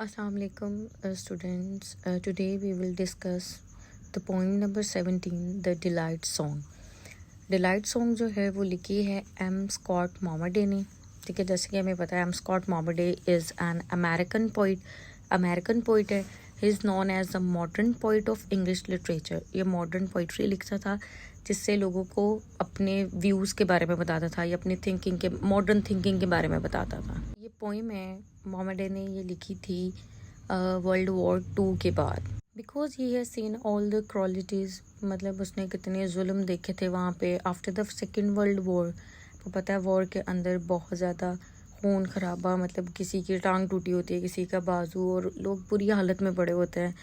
Assalamu alaikum, students. Today we will discuss the poem number 17, The Delight Song. Delight Song जो है वो लिखी है एम स्कॉट मॉमरडे ने. ठीक है, जैसे कि हमें पता है M Scott Momaday is an American poet है. He is known as the modern poet of English literature. ये मॉडर्न पोइट्री लिखता था जिससे लोगों को अपने व्यूज़ के बारे में बताता था या अपनी थिंकिंग के मॉडर्न थिंकिंग के बारे में बताता था. ये पोइम है मॉमरडे ने ये लिखी थी वर्ल्ड वॉर 2 के बाद. Because he has seen all the qualities, मतलब उसने कितने जुल्म देखे थे वहाँ पे after the second world war. आपको पता है वॉर के अंदर बहुत ज़्यादा खून खराबा, मतलब किसी की टांग टूटी होती है, किसी का बाजू, और लोग बुरी हालत में पड़े होते हैं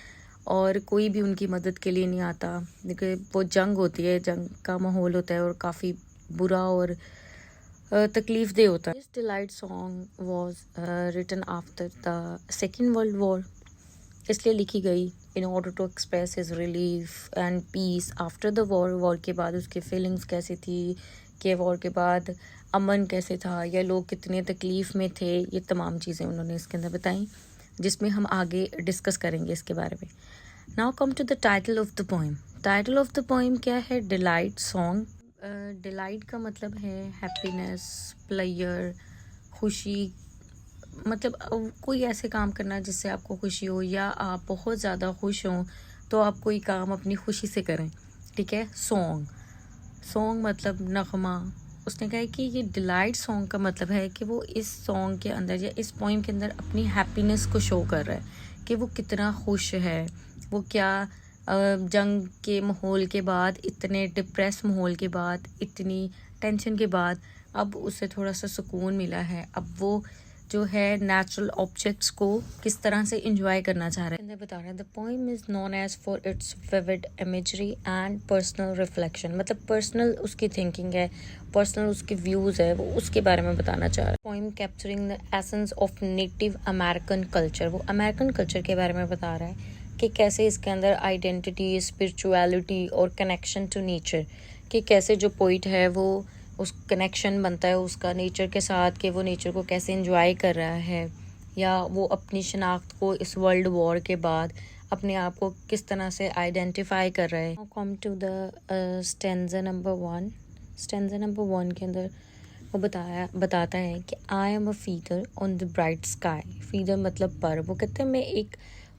और कोई भी उनकी मदद के लिए नहीं आता. देखिए वो जंग होती है, जंग का माहौल होता है और काफ़ी बुरा और तकलीफ दे होता है. This delight song was written after the second world war, इसलिए लिखी गई in order to express his relief and peace after the war. War के बाद उसकी फीलिंग्स कैसी थी, कि वॉर के बाद अमन कैसे था या लोग कितने तकलीफ़ में थे, ये तमाम चीज़ें उन्होंने इसके अंदर बताई जिसमें हम आगे डिस्कस करेंगे इसके बारे में. Now come to the title of the poem. Title of the poem क्या है? Delight song. डिलाइट का मतलब है हैप्पीनेस, प्लेयर, खुशी. मतलब कोई ऐसे काम करना जिससे आपको खुशी हो या आप बहुत ज़्यादा खुश हों तो आप कोई काम अपनी खुशी से करें. ठीक है. सॉन्ग मतलब नगमा. उसने कहा है कि ये डिलाइट सॉन्ग का मतलब है कि वो इस सॉन्ग के अंदर या इस पोइम के अंदर अपनी हैप्पीनेस को शो कर रहा है कि वो कितना खुश है. वो क्या जंग के माहौल के बाद, इतने डिप्रेस माहौल के बाद, इतनी टेंशन के बाद अब उसे थोड़ा सा सुकून मिला है. अब वो जो है नेचुरल ऑब्जेक्ट्स को किस तरह से इंजॉय करना चाह रहा है. बता रहा है the poem is known as for its vivid imagery and personal reflection. मतलब पर्सनल उसकी थिंकिंग है, पर्सनल उसके व्यूज़ है, वो उसके बारे में बताना चाह रहा है. Poem capturing the essence of native American culture. वो अमेरिकन कल्चर के बारे में बता रहा है कि कैसे इसके अंदर आइडेंटिटी, स्पिरिचुअलिटी और कनेक्शन टू नेचर, कि कैसे जो पोइट है वो उस कनेक्शन बनता है उसका नेचर के साथ, कि वो नेचर को कैसे एंजॉय कर रहा है या वो अपनी शनाख्त को इस वर्ल्ड वॉर के बाद अपने आप को किस तरह से आइडेंटिफाई कर रहा है. Come to the stanza number 1. Stanza number 1 के अंदर वो बताता है कि I am a feather on the bright sky. Feather मतलब पर. वो कहते हैं मैं एक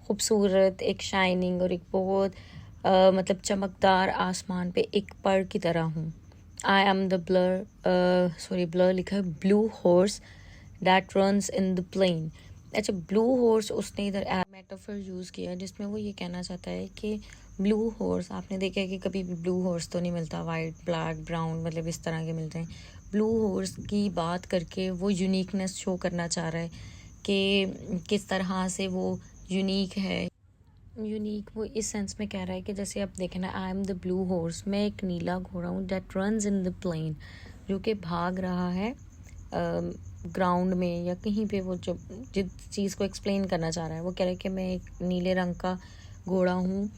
खूबसूरत, एक शाइनिंग और एक बहुत मतलब चमकदार आसमान पे एक पर की तरह हूँ. आई एम द ब्लर लिखा है blue horse that runs in the plain. अच्छा, ब्लू हॉर्स उसने इधर मेटाफर यूज़ किया जिसमें वो ये कहना चाहता है कि ब्लू हॉर्स, आपने देखा है कि कभी भी ब्लू हॉर्स तो नहीं मिलता, वाइट, ब्लैक, ब्राउन, मतलब इस तरह के मिलते हैं. ब्लू हॉर्स की बात करके वो यूनिकनेस शो करना चाह रहा है कि किस तरह से वो यूनिक है. यूनिक वो इस सेंस में कह रहा है कि जैसे आप देखें ना, I am the blue horse, मैं एक नीला घोड़ा हूँ, that runs in the plain, जो कि भाग रहा है ग्राउंड में या कहीं पे. वो जो जिस चीज़ को एक्सप्लेन करना चाह रहा है वो कह रहा है कि मैं एक नीले रंग का घोड़ा हूँ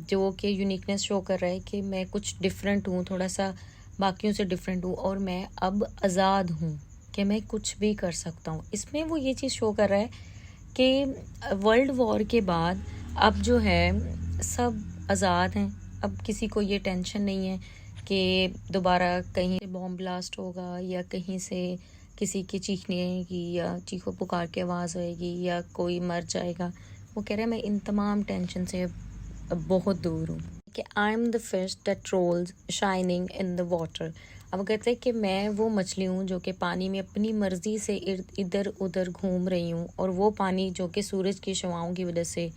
जो कि यूनिकनेस शो कर रहा है कि मैं कुछ डिफरेंट हूँ, थोड़ा सा बाकियों से डिफरेंट हूँ और मैं अब आज़ाद हूँ कि मैं कुछ भी कर सकता हूँ. इसमें वो ये चीज़ शो कर रहा है कि वर्ल्ड वॉर के बाद अब जो है सब आज़ाद हैं. अब किसी को ये टेंशन नहीं है कि दोबारा कहीं से बॉम्ब ब्लास्ट होगा या कहीं से किसी की चीखने की या चीखो पुकार की आवाज़ आएगी या कोई मर जाएगा. वो कह रहे हैं मैं इन तमाम टेंशन से अब बहुत दूर हूँ. कि I am the fish that rolls shining in the water. अब कहते हैं कि मैं वो मछली हूँ जो कि पानी में अपनी मर्ज़ी से इधर उधर घूम रही हूँ, और वो पानी जो कि सूरज की शवाओं की वजह से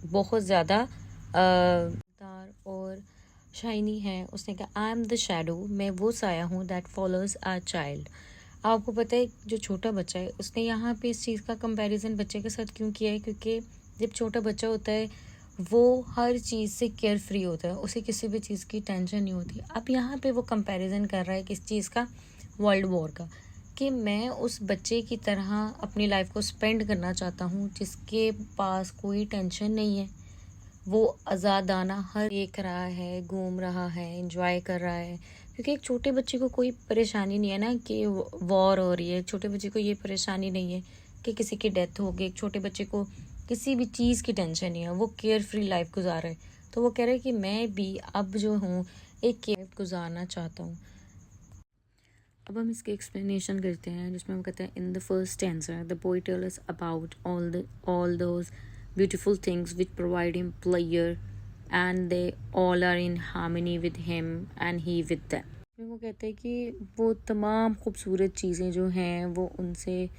बहुत ज़्यादा और शाइनी है. उसने कहा आई एम द शैडो, मैं वो साया हूँ दैट फॉलोज आ चाइल्ड. आपको पता है जो छोटा बच्चा है, उसने यहाँ पे इस चीज़ का कंपैरिजन बच्चे के साथ क्यों किया है? क्योंकि जब छोटा बच्चा होता है वो हर चीज़ से केयर फ्री होता है, उसे किसी भी चीज़ की टेंशन नहीं होती. अब यहाँ पे वो कंपैरिजन कर रहा है किस चीज़ का? वर्ल्ड वॉर का. कि मैं उस बच्चे की तरह अपनी लाइफ को स्पेंड करना चाहता हूँ जिसके पास कोई टेंशन नहीं है. वो आज़ादाना हर देख रहा है, घूम रहा है, एंजॉय कर रहा है. क्योंकि एक छोटे बच्चे को कोई परेशानी नहीं है ना कि वॉर हो रही है. छोटे बच्चे को ये परेशानी नहीं है कि किसी की डेथ हो गई, एक छोटे बच्चे को किसी भी चीज़ की टेंशन नहीं है, वो केयर फ्री लाइफ गुजार रहे, तो वो कह रहे हैं कि मैं भी अब जो हूँ एक केयर गुजारना चाहता हूँ। अब हम इसके एक्सप्लेनेशन करते हैं, जिसमें हम कहते हैं in the first stanza the poet tells us about all those beautiful things which provide him player and they all are in harmony with him and he with them. वो कहते हैं कि वो तमाम खूबसूरत चीज़ें जो हैं वो उनसे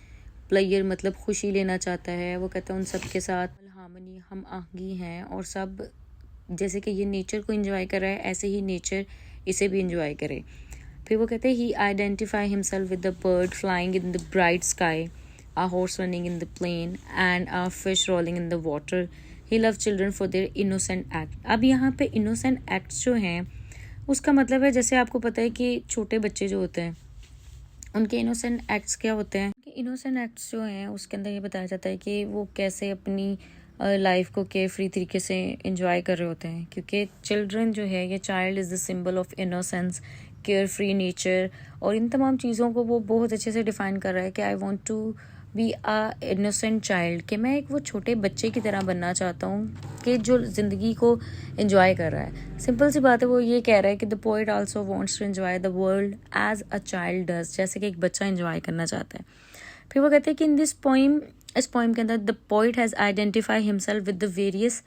प्लेयर मतलब खुशी लेना चाहता है। वो कहता है उन सब के साथ हार्मनी हम आहंगी हैं और सब जैसे कि ये नेचर को एंजॉय कर रहा है ऐसे ही नेचर इसे भी एंजॉय करे। फिर वो कहते हैं he identify himself with the bird flying in the bright sky, a horse running in the plain and a fish rolling in the water. He loved children for their innocent act. अब यहाँ पे innocent acts जो हैं उसका मतलब है, जैसे आपको पता है कि छोटे बच्चे जो होते हैं उनके इनोसेंट एक्ट्स क्या होते हैं। इनोसेंट एक्ट्स जो हैं उसके अंदर ये बताया जाता है कि वो कैसे अपनी लाइफ को केयर फ्री तरीके से इंजॉय कर रहे होते हैं, क्योंकि चिल्ड्रन जो है, ये child is the symbol of innocence, care free nature, और इन तमाम चीज़ों को वो बहुत अच्छे से डिफाइन कर रहा है कि I want to be a innocent child, कि मैं एक वो छोटे बच्चे की तरह बनना चाहता हूँ कि जो ज़िंदगी को एंजॉय कर रहा है। सिंपल सी बात है, वो ये कह रहा है कि the poet also wants to enjoy the world as a child does, जैसे कि एक बच्चा एंजॉय करना चाहता है। फिर वो कहते हैं कि इन दिस पोइम, इस पोइम के अंदर the poet has identify himself with the various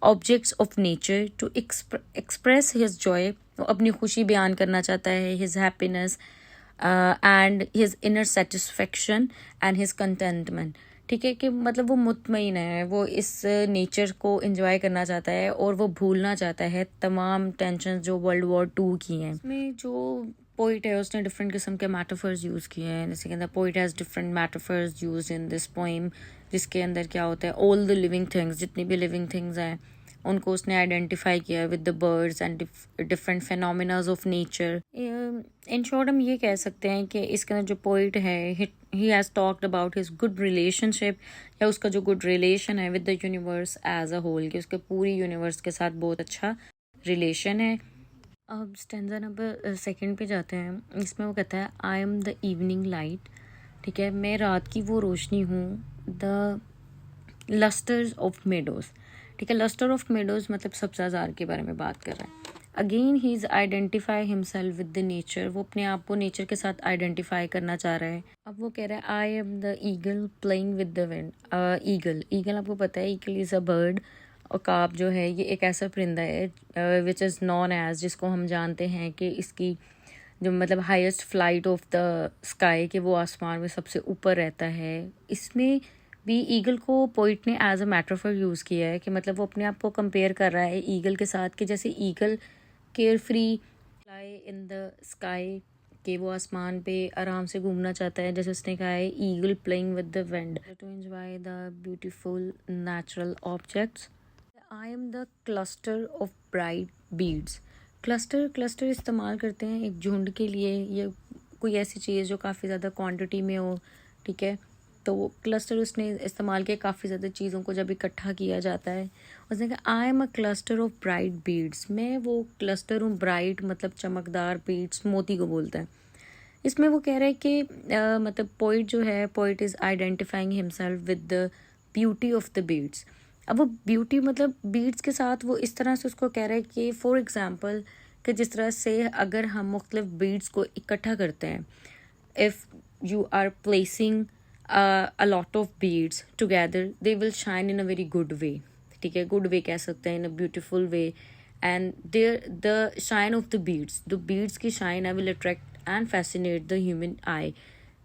objects of nature to express his joy. वो अपनी खुशी बयान करना चाहता है, his happiness and his inner satisfaction and his contentment. ठीक है, कि मतलब वो मुतमईन है, वो इस नेचर को एंजॉय करना चाहता है और वो भूलना चाहता है तमाम टेंशन जो वर्ल्ड वॉर 2 की हैं। इसमें जो पोइट है उसने डिफरेंट किस्म के मेटाफर्स यूज़ किए हैं, जैसे कि the poet has different metaphors use in this poem, जिसके अंदर क्या होता है, ऑल द लिविंग थिंग्स, जितनी भी लिविंग थिंग्स हैं उनको उसने आइडेंटिफाई किया with the birds and different phenomenas of nature. In short हम ये कह सकते हैं कि इसके अंदर जो पोइट है he has talked about his good relationship, या उसका जो गुड रिलेशन है with the universe as a whole, कि उसके पूरी यूनिवर्स के साथ बहुत अच्छा रिलेशन है। अब स्टैंजा नंबर 2 पे जाते हैं। इसमें वो कहता है I am the evening light, ठीक है, मैं रात की वो रोशनी हूँ, द लस्टर्स ऑफ मेडोज़, ठीक है, लस्टर ऑफ मेडोज़ मतलब सब्ज़ाज़ार के बारे में बात कर रहा है। Again he is identify himself with the nature, वो अपने आप को नेचर के साथ आइडेंटिफाई करना चाह रहा है। अब वो कह रहा है I am the eagle playing with the wind. Eagle आपको पता है, ईगल इज़ अ बर्ड, और काब जो है ये एक ऐसा परिंदा है विच इज़ नॉन एज, जिसको हम जानते हैं कि इसकी जो मतलब highest flight of the sky, कि वो आसमान में सबसे ऊपर रहता है। इसमें भी ईगल को पोइट ने एज अ मेटाफर यूज़ किया है, कि मतलब वो अपने आप को कंपेयर कर रहा है ईगल के साथ, कि जैसे eagle care free fly in the sky, कि वो आसमान पे आराम से घूमना चाहता है, जैसे उसने कहा है eagle playing with the wind to enjoy the beautiful natural objects. I am the cluster of bright beads. Cluster इस्तेमाल करते हैं एक झुंड के लिए, या कोई ऐसी चीज़ जो काफ़ी ज़्यादा क्वांटिटी में हो, ठीक है, तो वो क्लस्टर उसने इस्तेमाल किया काफ़ी ज़्यादा चीज़ों को जब इकट्ठा किया जाता है। उसने कहा आई am a cluster of bright beads, मैं वो क्लस्टर हूँ, ब्राइट मतलब चमकदार, बीड्स मोती को बोलता है। इसमें वो कह रहा है कि मतलब पोइट जो है, poet is identifying himself with the beauty of the beads. अब वो ब्यूटी मतलब बीड्स के साथ वो इस तरह से उसको कह रहा है कि फॉर एग्ज़ाम्पल, कि जिस तरह से अगर हम मुख्तलिफ बीड्स को इकट्ठा करते हैं, if you are placing a lot of beads together, they will shine in a very good way, ठीक है, गुड वे कह सकते हैं, in a beautiful way, and the shine of the beads की shine I will attract and fascinate the human eye,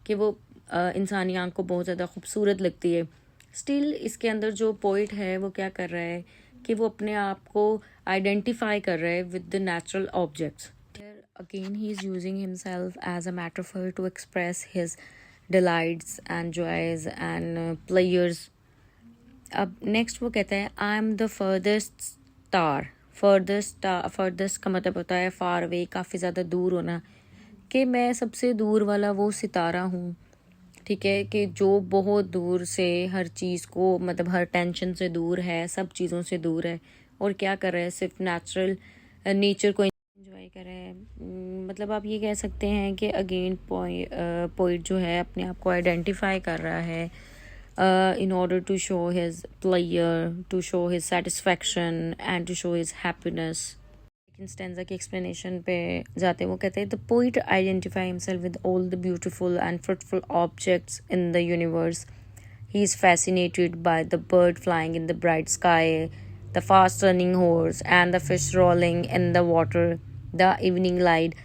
कि वो इंसानी आंख को बहुत ज़्यादा खूबसूरत लगती है। स्टिल इसके अंदर जो पोइट है वो क्या कर रहा है कि वो अपने आप को आइडेंटिफाई कर रहा है with the natural objects. Again he is using himself as a metaphor to express his delights and joys and pleasures. अब नेक्स्ट वो कहता है I am the farthest star. Farthest का मतलब होता है फार अवे, काफ़ी ज़्यादा दूर होना, कि मैं सबसे दूर वाला वो सितारा हूँ, ठीक है, कि जो बहुत दूर से हर चीज़ को मतलब हर टेंशन से दूर है, सब चीज़ों से दूर है, और क्या कर रहा है, सिर्फ नेचुरल नेचर को एंजॉय कर रहा है। मतलब आप ये कह सकते हैं कि अगेन पोइट जो है अपने आप को आइडेंटिफाई कर रहा है in order to show his pleasure, to show his satisfaction, and to show his happiness. लेकिन स्टेंजा की एक्सप्लेनेशन पे जाते हैं, वो कहते हैं the poet identify himself with all the beautiful and fruitful objects in the universe. He is fascinated by the bird flying in the bright sky, the fast running horse, and the fish rolling in the water, the evening light,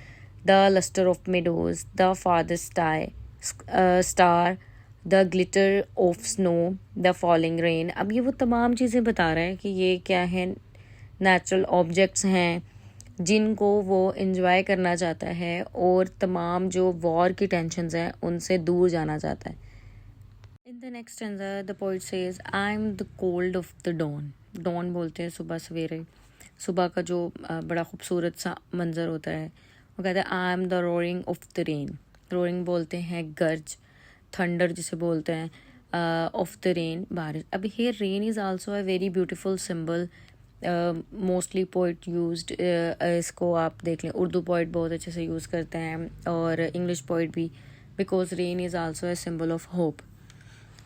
the luster of meadows, the farthest star, the glitter of snow, the falling rain. अब ये वो तमाम चीज़ें बता रहा है कि ये क्या है, नेचुरल ऑब्जेक्ट्स हैं जिनको वो इन्जॉय करना चाहता है और तमाम जो वॉर की टेंशन्स हैं उनसे दूर जाना चाहता है. In the next stanza, the poet says, I'm the cold of the dawn. Dawn बोलते हैं सुबह सवेरे, सुबह का जो बड़ा खूबसूरत सा मंजर होता है. वो कहते हैं I'm the roaring of the rain. Roaring बोलते हैं गर्ज, थंडर जिसे बोलते हैं, of the rain बारिश. अब here rain is also a very beautiful symbol. Mostly poet used, इसको आप देख लें, उर्दू पोइट बहुत अच्छे से यूज़ करते हैं और इंग्लिश पोइट भी, because rain is also a symbol of hope.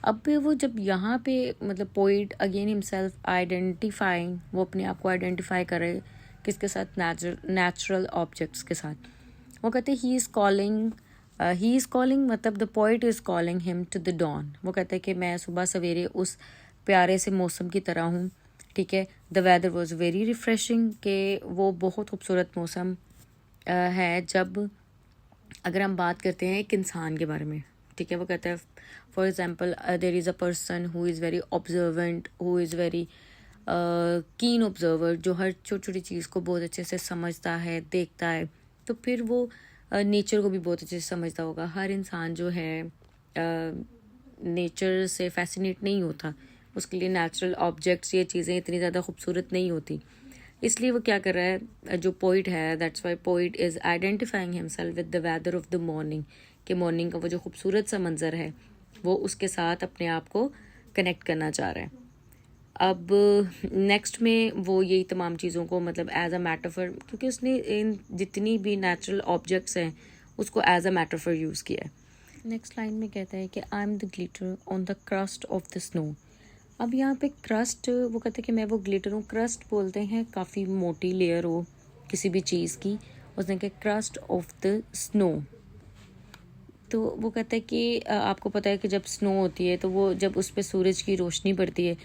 अब भी वो जब यहाँ पे मतलब पोइट अगेन हिमसेल्फ आइडेंटिफाइंग, वो अपने आप को आइडेंटिफाई करे किसके साथ, नेचुरल ऑब्जेक्ट्स के साथ. वो कहते हैं ही इज़ कॉलिंग मतलब the poet is calling him to the dawn. वो कहते हैं कि मैं सुबह सवेरे उस प्यारे से मौसम की तरह हूँ. ठीक है. The weather was very refreshing, के वो बहुत खूबसूरत मौसम है जब अगर हम बात करते हैं एक इंसान के बारे में. ठीक है. वो कहते हैं for example there is a person who is very observant, who is very keen observer, जो हर छोटी छोटी चीज़ को बहुत अच्छे से समझता है, देखता है. तो फिर वो नेचर को भी बहुत अच्छे से समझता होगा. हर इंसान जो है नेचर से फैसिनेट नहीं होता, उसके लिए नेचुरल ऑब्जेक्ट्स, ये चीज़ें इतनी ज़्यादा खूबसूरत नहीं होती. इसलिए वो क्या कर रहा है, जो पोइट है, that's why poet is identifying himself with the weather of the morning, कि मॉर्निंग का वो जो खूबसूरत सा मंजर है वो उसके साथ अपने आप को कनेक्ट करना चाह रहा है. अब नेक्स्ट में वो यही तमाम चीज़ों को मतलब एज अ मेटाफर, क्योंकि उसने इन जितनी भी नेचुरल ऑब्जेक्ट्स हैं उसको एज अ मेटाफर यूज़ किया है. नेक्स्ट लाइन में कहता है कि I am the glitter on the crust of the snow. अब यहाँ पे क्रस्ट, वो कहते हैं कि मैं वो ग्लिटर हूँ. क्रस्ट बोलते हैं काफ़ी मोटी लेयर हो किसी भी चीज़ की, उसने कहा क्रस्ट ऑफ द स्नो. तो वो कहता है कि आपको पता है कि जब स्नो होती है तो वो जब उस पर सूरज की रोशनी पड़ती है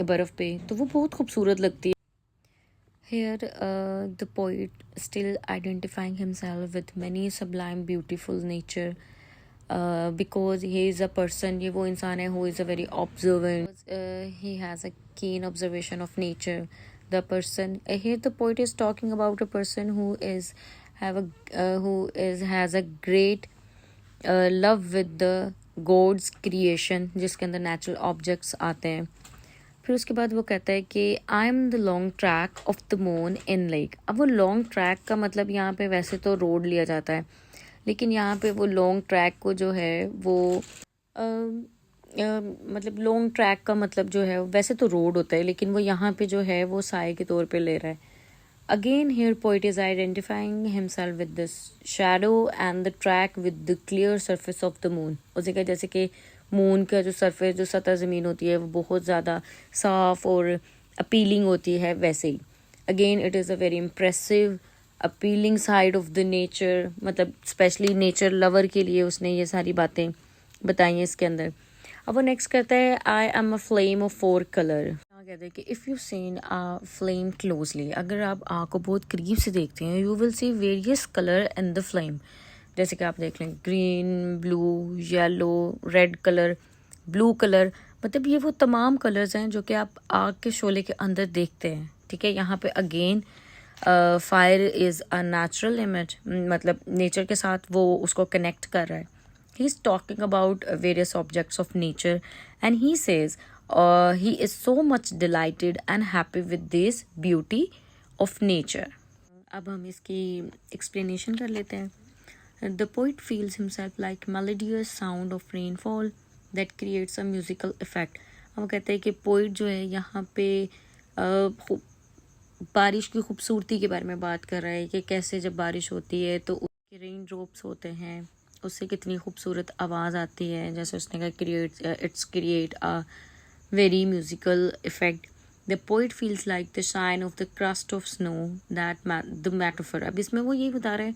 बर्फ़ पे, तो वो बहुत खूबसूरत लगती है. Here the poet still identifying himself with many sublime beautiful nature, because he is a person, ये वो इंसान है who is a very observant, he has a keen observation of nature. The person here the poet is talking about a person who has a great love with the God's creation, जिसके अंदर natural objects आते हैं. फिर उसके बाद वो कहता है कि I am the long track of the moon in lake. अब वो लॉन्ग ट्रैक का मतलब यहाँ पे वैसे तो रोड लिया जाता है, लेकिन यहाँ पे वो लॉन्ग ट्रैक को जो है वो मतलब लॉन्ग ट्रैक का मतलब जो है वैसे तो रोड होता है, लेकिन वो यहाँ पे जो है वो साए के तौर पे ले रहा है. Again here poet is identifying himself with the shadow and the track with the clear surface of the moon. उसी का जैसे कि मून का जो सरफेस, जो सतह ज़मीन होती है वो बहुत ज़्यादा साफ़ और अपीलिंग होती है, वैसे ही again it is a very impressive appealing side of the nature. मतलब स्पेशली नेचर लवर के लिए उसने ये सारी बातें बताई हैं इसके अंदर. अब वो नेक्स्ट कहता है I am a flame of 4 colour. कहते हैं कि if you seen a flame closely, अगर आप आग को बहुत करीब से देखते हैं, you will see various colour in the flame. जैसे कि आप देख लें green, blue, yellow, red colour, blue colour, मतलब ये वो तमाम कलर्स हैं जो कि आप आग के शोले के अंदर देखते हैं. ठीक है. यहाँ पे again fire is a natural image, मतलब नेचर के साथ वो उसको कनेक्ट कर रहा है. He is talking about various objects of nature and he says he is so much delighted and happy with this beauty of nature. अब हम इसकी एक्सप्लेनेशन कर लेते हैं. The poet feels himself like melodious sound of rainfall that creates a musical effect. हम कहते हैं कि पोइट जो है यहाँ पे बारिश की खूबसूरती के बारे में बात कर रहा है कि कैसे जब बारिश होती है तो उसके रेन ड्रॉप्स होते हैं, उससे कितनी खूबसूरत आवाज़ आती है, जैसे उसने कहा create a very musical effect. The poet feels like the shine of the crust of snow that the metaphor. अब इसमें वो यही बता रहे हैं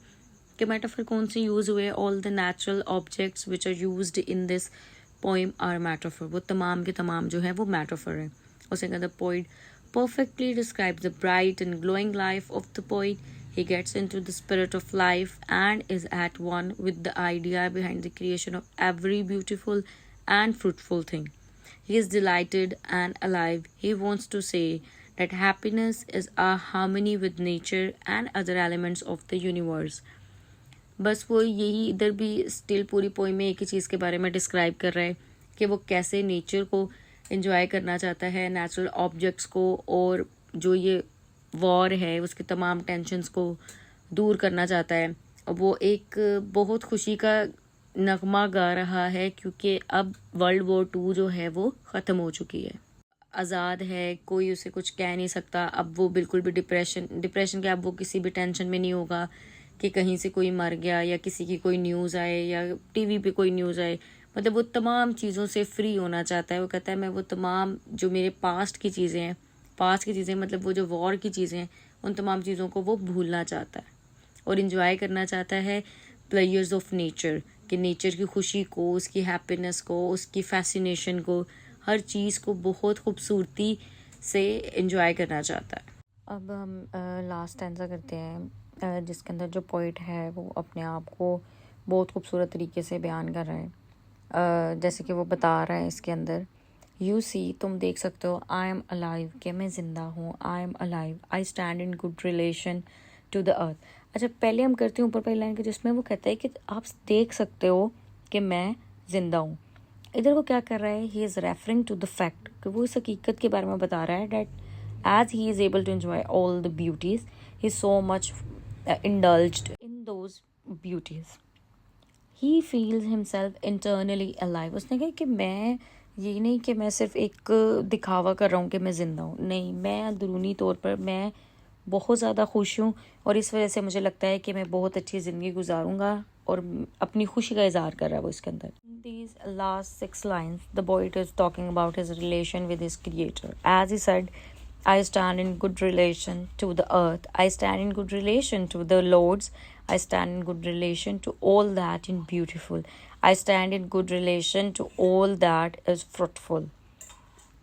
कि मेटाफर कौन से यूज़ हुए। All the natural objects which are used in this poem are metaphor. वो तमाम के तमाम जो है वो मेटाफर है। उसने कहा the poet perfectly describes the bright and glowing life of the poet. He gets into the spirit of life and is at one with the idea behind the creation of every beautiful and fruitful thing. He is delighted and alive. He wants to say that happiness is a harmony with nature and other elements of the universe. बस वो यही इधर भी still पूरी poem में एक ही चीज़ के बारे में डिस्क्राइब कर रहा है कि वो कैसे नेचर को एंजॉय करना चाहता है, नेचुरल ऑब्जेक्ट्स को, और जो ये वॉर है उसके तमाम टेंशन्स को दूर करना चाहता है। वो एक बहुत खुशी का नगमा गा रहा है क्योंकि अब वर्ल्ड वॉर 2 जो है वो ख़त्म हो चुकी है, आज़ाद है, कोई उसे कुछ कह नहीं सकता। अब वो बिल्कुल भी डिप्रेशन के अब वो किसी भी टेंशन में नहीं होगा कि कहीं से कोई मर गया या किसी की कोई न्यूज़ आए या टीवी पे कोई न्यूज़ आए। मतलब वो तमाम चीज़ों से फ्री होना चाहता है। वो कहता है मैं वो तमाम जो मेरे पास्ट की चीज़ें मतलब वो जो वॉर की चीज़ें हैं उन तमाम चीज़ों को वो भूलना चाहता है और इन्जॉय करना चाहता है प्लेयर्स ऑफ नेचर, कि नेचर की खुशी को, उसकी हैप्पीनेस को, उसकी फैसिनेशन को, हर चीज़ को बहुत खूबसूरती से इन्जॉय करना चाहता है। अब हम लास्ट स्टैंजा करते हैं जिसके अंदर जो पोइट है वो अपने आप को बहुत खूबसूरत तरीके से बयान कर रहा है। जैसे कि वो बता रहा है इसके अंदर, यू सी, तुम देख सकते हो, आई एम अलाइव, कि मैं ज़िंदा हूँ, I am alive, I stand in good relation to the earth. अच्छा, पहले हम करते हैं ऊपर पहली लाइन के जिसमें वो कहता है कि आप देख सकते हो कि मैं ज़िंदा हूँ। इधर वो क्या कर रहा है, he is referring to the fact, कि वो इस हकीकत के बारे में बता रहा है that as he is able to enjoy all the beauties, he is so much indulged in those beauties, he feels himself internally alive. उसने कहा कि मैं ये नहीं कि मैं सिर्फ एक दिखावा कर रहा हूँ कि मैं ज़िंदा हूँ, नहीं, मैं अंदरूनी तौर पर मैं बहुत ज़्यादा खुश हूँ और इस वजह से मुझे लगता है कि मैं बहुत अच्छी ज़िंदगी गुजारूँगा, और अपनी खुशी का इजहार कर रहा है वो इसके अंदर। These last 6 lines, the poet is talking about his relation with his creator. As he said, I stand in good relation to the earth. I stand in good relation to the lords. I stand in good relation to all that is beautiful. I stand in good relation to all that is fruitful.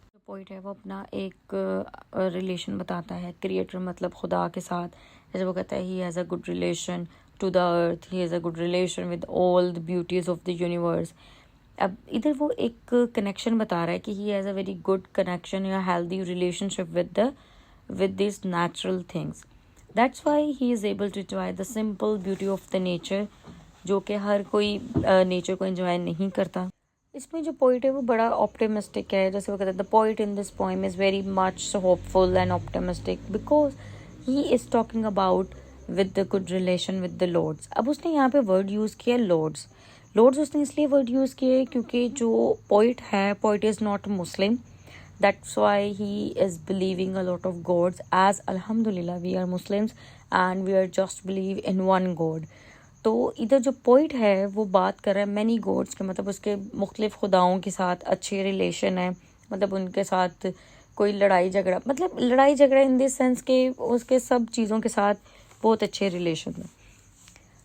जो poet है वो अपना एक relation बताता है creator मतलब खुदा के साथ। जैसे वो कहता है he has a good relation to the earth, he has a good relation with all the beauties of the universe. अब इधर वो एक कनेक्शन बता रहा है कि he has a very good connection या healthy relationship with this natural things, that's why he is able to enjoy the simple beauty of the nature, जो कि हर कोई नेचर को एंजॉय नहीं करता। इसमें जो पोइट है वो बड़ा ऑप्टिमिस्टिक है। जैसे वो कहता है the poet in this poem is very much hopeful and optimistic because he is talking about with the good relation with the lords. अब उसने यहाँ पे वर्ड यूज़ किया लॉर्ड्स। उसने इसलिए वर्ड यूज़ किया क्योंकि जो पोइट है, poet is not Muslim, that's why he is believing a lot of gods, as अल्हम्दुलिल्लाह we are Muslims and we are just believe in one god. तो इधर जो पोइट है वो बात कर रहा है मैनी गॉड्स के, मतलब उसके मुख्तलिफ खुदाओं के साथ अच्छे रिलेशन है, मतलब उनके साथ कोई लड़ाई झगड़ा इन दिस सेंस के उसके सब चीज़ों के साथ बहुत अच्छे रिलेशन है।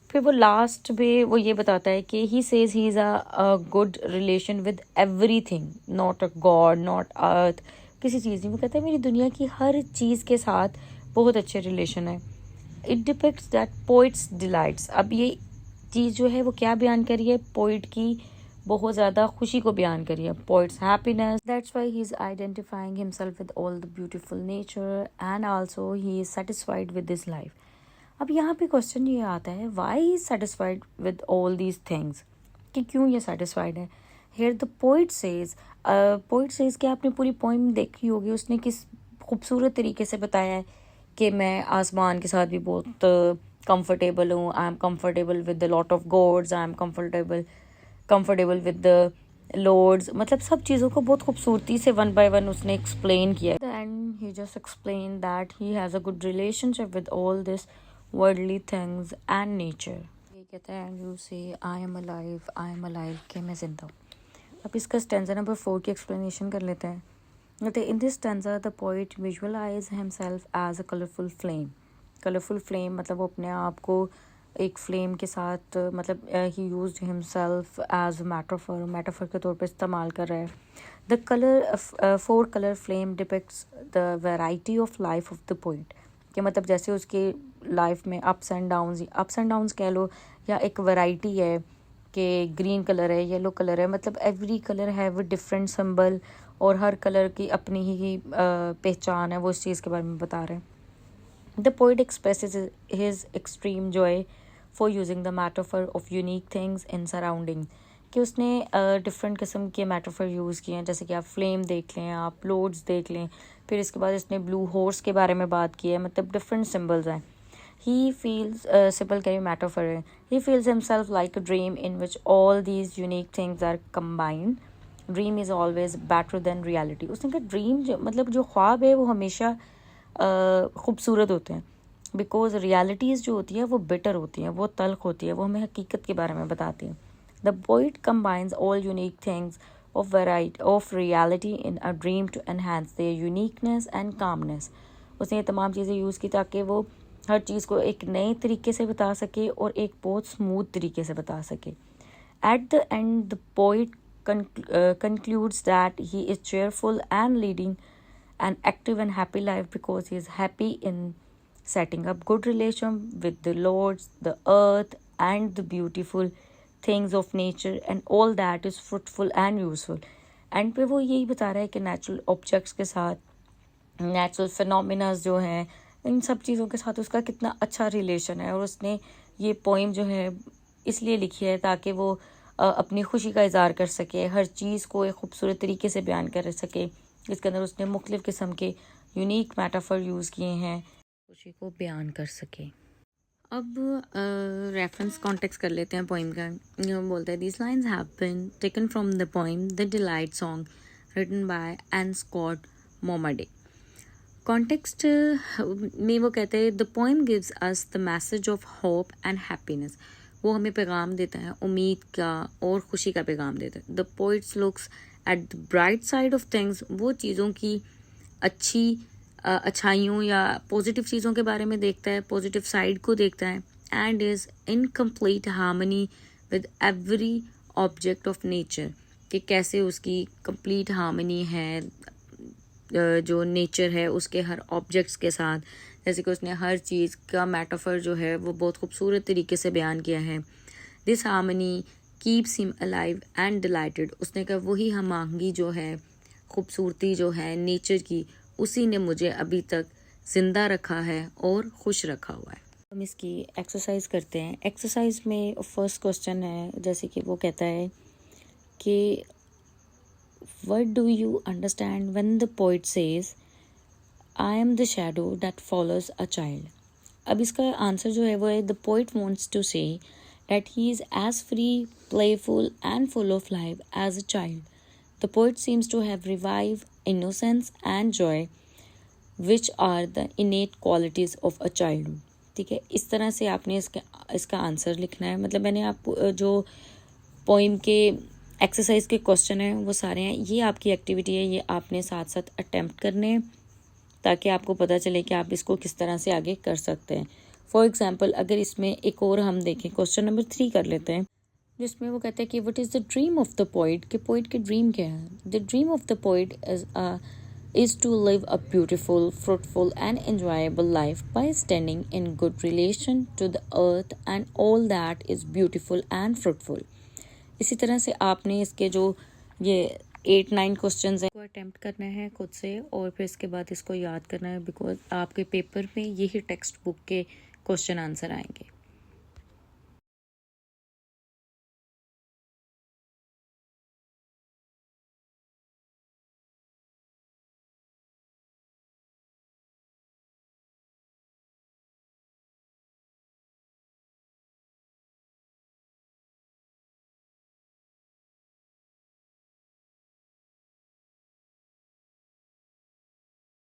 फिर वो लास्ट में वो ये बताता है कि he says he is a good relation with everything, not a god, not earth, किसी चीज़ नहीं। वो कहता है मेरी दुनिया की हर चीज़ के साथ बहुत अच्छे रिलेशन है। It depicts that poets delights. अब ये चीज़ जो है वो क्या बयान करी है, पोइट की बहुत ज़्यादा खुशी को बयान करी है, poets happiness, that's why he is identifying himself with all the beautiful nature and also he is satisfied with this life. अब यहाँ पे क्वेश्चन ये आता है Y he is satisfied with all these things, कि क्यों ये सेटिस्फाइड है। हियर द पोइट सेज कि आपने पूरी पोइम देखी होगी, उसने किस खूबसूरत तरीके से बताया है कि मैं आसमान के साथ भी बहुत कंफर्टेबल हूँ, I am comfortable with the lot of gods, I am comfortable with the lords, मतलब सब चीज़ों को बहुत खूबसूरती से वन बाय वन उसने एक्सप्लेन किया। And he just explain that he has a good relationship with all this worldly things and nature. कहता है यू से आई एम अलाइव कि मैं जिंदा हूँ। अब इसका स्टैंजा नंबर 4 की एक्सप्लेनेशन कर लेते हैं। कहते in this stanza the poet visualise himself as a colourful flame मतलब वो अपने आप को एक फ्लेम के साथ मतलब he used himself as metaphor के तौर पर इस्तेमाल कर रहा है। The colour 4 colour flame depicts the variety of life of the poet कि मतलब जैसे उसके लाइफ में अप्स एंड डाउन्स कह लो, या एक वैरायटी है कि ग्रीन कलर है, येलो कलर है, मतलब एवरी कलर है वो डिफरेंट सिंबल और हर कलर की अपनी ही पहचान है, वो इस चीज़ के बारे में बता रहे हैं। The poet expresses his extreme Joy for using the metaphor of unique things in surrounding कि उसने डिफरेंट किस्म के मेटाफर यूज़ किए हैं, जैसे कि आप फ्लेम देख लें, आप लोड्स देख लें, फिर इसके बाद इसने ब्लू हॉर्स के बारे में बात की है, मतलब डिफरेंट सिंबल्स हैं। He feels simple carry metaphor है. He feels himself like a dream in which all these unique things are combined. Dream is always better than reality. उसने कहा ड्रीम मतलब जो ख्वाब है वो हमेशा खूबसूरत होते हैं, बिकॉज रियलिटीज़ जो होती है वो बेटर होती हैं, वो तल्ख होती है, वो हमें हकीकत के बारे में बताती हैं। The poet combines all unique things of variety of reality in a dream to enhance their uniqueness and calmness. उसने ये तमाम चीज़ें यूज़ की ताकि वो हर चीज़ को एक नए तरीके से बता सके और एक बहुत स्मूथ तरीके से बता सके। At the end the poet concludes that he is cheerful and leading an active and happy life because he is happy in setting up good relation with the Lord, the earth and the beautiful things of nature and all that is fruitful and useful. And पे वो यही बता रहा है कि natural objects के साथ, natural phenomenas जो हैं, इन सब चीज़ों के साथ उसका कितना अच्छा रिलेशन है। और उसने ये पोइम जो है इसलिए लिखी है ताकि वो अपनी खुशी का इज़हार कर सके, हर चीज़ को एक खूबसूरत तरीके से बयान कर सके। इसके अंदर उसने मुख्तलिफ़ किस्म के यूनिक मेटाफर यूज़ किए हैं, खुशी को बयान कर सके। अब रेफरेंस कॉन्टेक्स्ट कर लेते हैं पोइम का। बोलता है this lines have been taken from the poem the delight song written by N Scott Momaday. Context में वो कहते हैं the poem gives us the message of hope and happiness. वो हमें पैगाम देता है उम्मीद का और खुशी का पैगाम देता है। The poets looks at the bright side of things, वो चीज़ों की अच्छाइयों या पॉजिटिव चीज़ों के बारे में देखता है, पॉजिटिव साइड को देखता है। And is in complete harmony with every object of nature, कि कैसे उसकी कंप्लीट हार्मनी है जो नेचर है उसके हर ऑब्जेक्ट्स के साथ, जैसे कि उसने हर चीज़ का मेटाफर जो है वो बहुत खूबसूरत तरीके से बयान किया है। This harmony keeps him alive and dilated. उसने कहा वही हम आहंगी जो है, खूबसूरती जो है नेचर की, उसी ने मुझे अभी तक ज़िंदा रखा है और खुश रखा हुआ है। हम इसकी एक्सरसाइज करते हैं। एक्सरसाइज में फर्स्ट क्वेश्चन है, जैसे कि वो कहता है कि what do you understand when the poet says I am the shadow that follows a child? अब इसका आंसर जो है वो है the poet wants to say that he is as free, playful and full of life as a child. The poet seems to have revived innocence and joy which are the innate qualities of a childhood. ठीक है, इस तरह से आपने इसका answer लिखना है। मतलब मैंने आपको जो पोइम के एक्सरसाइज के क्वेश्चन हैं वो सारे हैं, ये आपकी एक्टिविटी है, ये आपने साथ साथ अटेम्प्ट करने हैं ताकि आपको पता चले कि आप इसको किस तरह से आगे कर सकते हैं। फॉर एग्जांपल अगर इसमें एक और हम देखें, क्वेश्चन नंबर 3 कर लेते हैं, जिसमें वो कहते हैं कि what is the dream of the poet, कि पोइट की ड्रीम क्या है। The dream of the poet is to live a beautiful, fruitful and enjoyable life by standing in good relation to the earth and all that is beautiful and fruitful. इसी तरह से आपने इसके जो ये 8-9 क्वेश्चंस हैं को अटेम्प्ट करना है खुद से, और फिर इसके बाद इसको याद करना है, बिकॉज आपके पेपर में यही टेक्स्ट बुक के क्वेश्चन आंसर आएंगे।